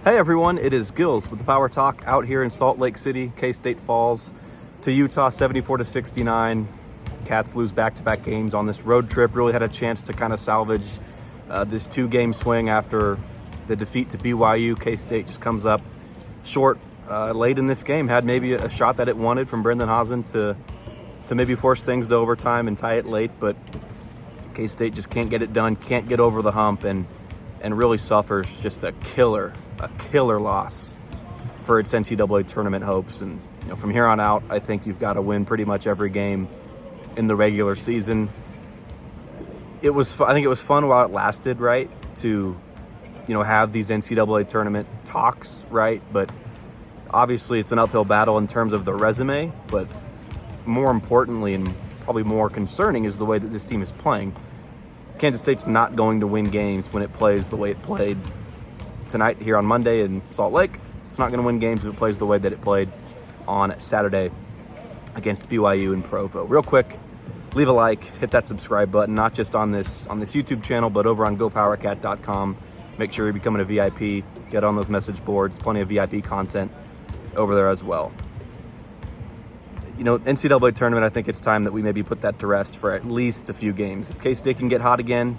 Hey everyone, it is Gills with the Power Talk out here in Salt Lake City. K-State falls to Utah 74-69. Cats lose back-to-back games on this road trip. Really had a chance to kind of salvage this two-game swing after the defeat to BYU. K-State just comes up short late in this game. Had maybe a shot that it wanted from Brendan Hazen to maybe force things to overtime and tie it late, but K-State just can't get it done, can't get over the hump, and really suffers just a killer loss for its NCAA tournament hopes. And from here on out, I think you've got to win pretty much every game in the regular season. I think it was fun while it lasted, right? To have these NCAA tournament talks, right? But obviously it's an uphill battle in terms of the resume, but more importantly and probably more concerning is the way that this team is playing. Kansas State's not going to win games when it plays the way it played tonight here on Monday in Salt Lake. It's not going to win games if it plays the way that it played on Saturday against BYU in Provo. Real quick, leave a like, hit that subscribe button, not just on this YouTube channel, but over on GoPowercat.com. Make sure you're becoming a VIP. Get on those message boards. Plenty of VIP content over there as well. NCAA tournament, I think it's time that we maybe put that to rest for at least a few games. If K-State can get hot again,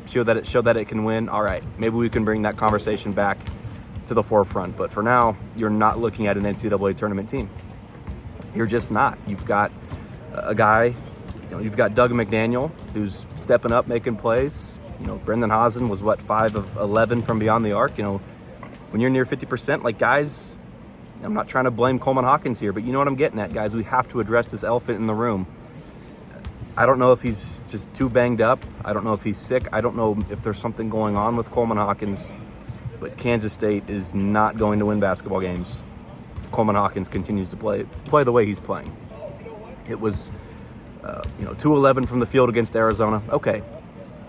show that it can win, all right, maybe we can bring that conversation back to the forefront. But for now, you're not looking at an NCAA tournament team. You're just not. You've got a guy, you've got Doug McDaniel, who's stepping up, making plays. Brendan Hazen was 5 of 11 from beyond the arc. When you're near 50%, like, guys, I'm not trying to blame Coleman Hawkins here, but you know what I'm getting at, guys. We have to address this elephant in the room. I don't know if he's just too banged up. I don't know if he's sick. I don't know if there's something going on with Coleman Hawkins, but Kansas State is not going to win basketball games if Coleman Hawkins continues to play the way he's playing. It was 2-11 from the field against Arizona. Okay,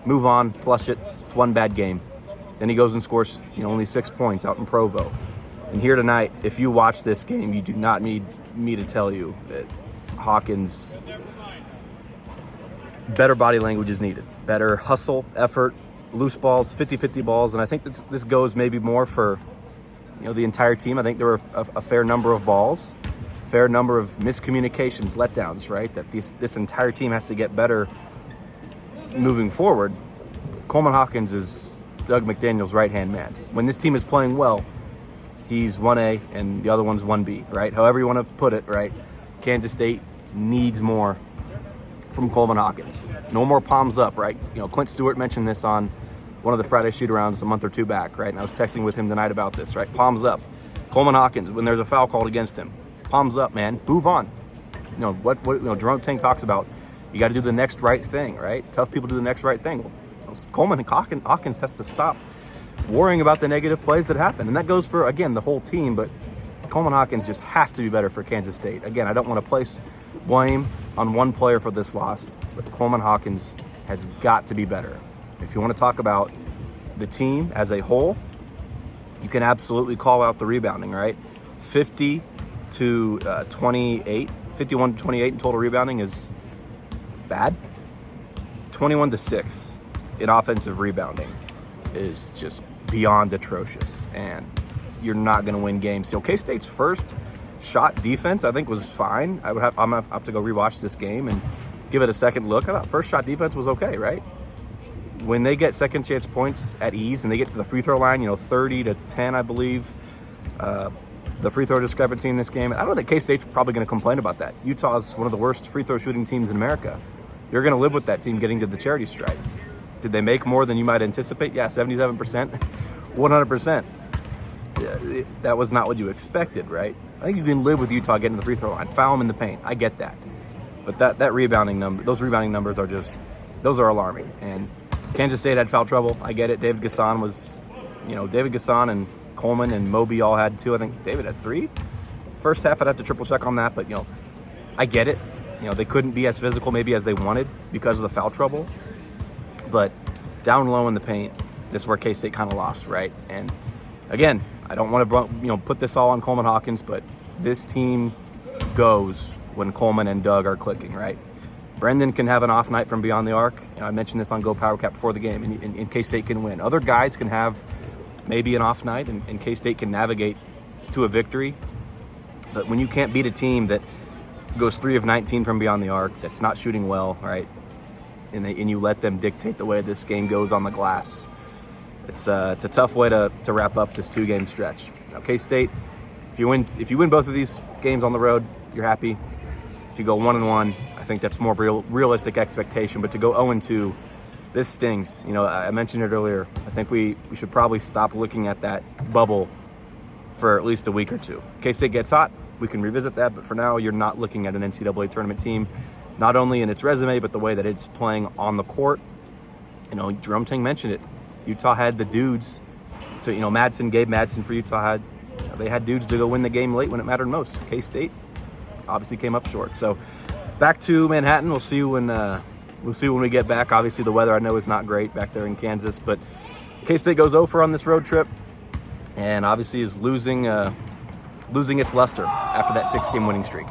move on, flush it. It's one bad game. Then he goes and scores only 6 points out in Provo. And here tonight, if you watch this game, you do not need me to tell you that Hawkins, better body language is needed. Better hustle, effort, loose balls, 50-50 balls. And I think this goes maybe more for the entire team. I think there were a fair number of balls, fair number of miscommunications, letdowns, right? That this entire team has to get better moving forward. Coleman Hawkins is Doug McDaniel's right-hand man. When this team is playing well, he's 1A and the other one's 1B, right? However you want to put it, right? Kansas State needs more from Coleman Hawkins. No more palms up, right? Clint Stewart mentioned this on one of the Friday shoot-arounds a month or two back, right? And I was texting with him tonight about this, right? Palms up. Coleman Hawkins, when there's a foul called against him, palms up, man. Move on. What Jerome Tang talks about, you got to do the next right thing, right? Tough people do the next right thing. Well, Coleman Hawkins has to stop worrying about the negative plays that happen. And that goes for, again, the whole team, but Coleman Hawkins just has to be better for Kansas State. Again, I don't want to place blame on one player for this loss, but Coleman Hawkins has got to be better. If you want to talk about the team as a whole, you can absolutely call out the rebounding, right? 50 to 28, 51 to 28 in total rebounding is bad. 21 to 6 in offensive rebounding is just beyond atrocious, and you're not going to win games. K-State's first shot defense, I think, was fine. I'm gonna have to go rewatch this game and give it a second look. I thought first shot defense was okay, right? When they get second chance points at ease and they get to the free throw line, 30 to 10, I believe, the free throw discrepancy in this game. I don't think K-State's probably going to complain about that. Utah's one of the worst free throw shooting teams in America. You're going to live with that team getting to the charity stripe. Did they make more than you might anticipate? Yeah, 77%, 100%. Yeah, that was not what you expected, right? I think you can live with Utah getting to the free throw line, foul them in the paint. I get that. But that rebounding number, those rebounding numbers are those are alarming. And Kansas State had foul trouble. I get it. David Gasson and Coleman and Moby all had 2. I think David had 3. First half, I'd have to triple check on that, but I get it. They couldn't be as physical maybe as they wanted because of the foul trouble. But down low in the paint, this is where K-State kind of lost, right? And again, I don't want to put this all on Coleman Hawkins, but this team goes when Coleman and Doug are clicking, right? Brendan can have an off night from beyond the arc. I mentioned this on GoPowercat before the game, and K-State can win. Other guys can have maybe an off night, and K-State can navigate to a victory. But when you can't beat a team that goes 3 of 19 from beyond the arc, that's not shooting well, right, and you let them dictate the way this game goes on the glass, it's a tough way to wrap up this 2-game stretch. Now, K-State, if you win both of these games on the road, you're happy. If you go 1-1, I think that's more realistic expectation. But to go 0-2, this stings. You know, I mentioned it earlier. I think we should probably stop looking at that bubble for at least a week or two. K-State gets hot, we can revisit that, but for now, you're not looking at an NCAA tournament team, not only in its resume, but the way that it's playing on the court. You know, Jerome Tang mentioned it. Utah had the dudes to, Gabe Madsen for Utah they had dudes to go win the game late when it mattered most. K-State obviously came up short. So back to Manhattan. We'll see when we get back. Obviously, the weather I know is not great back there in Kansas, but K-State goes 0 on this road trip, and obviously is losing its luster after that 6-game winning streak.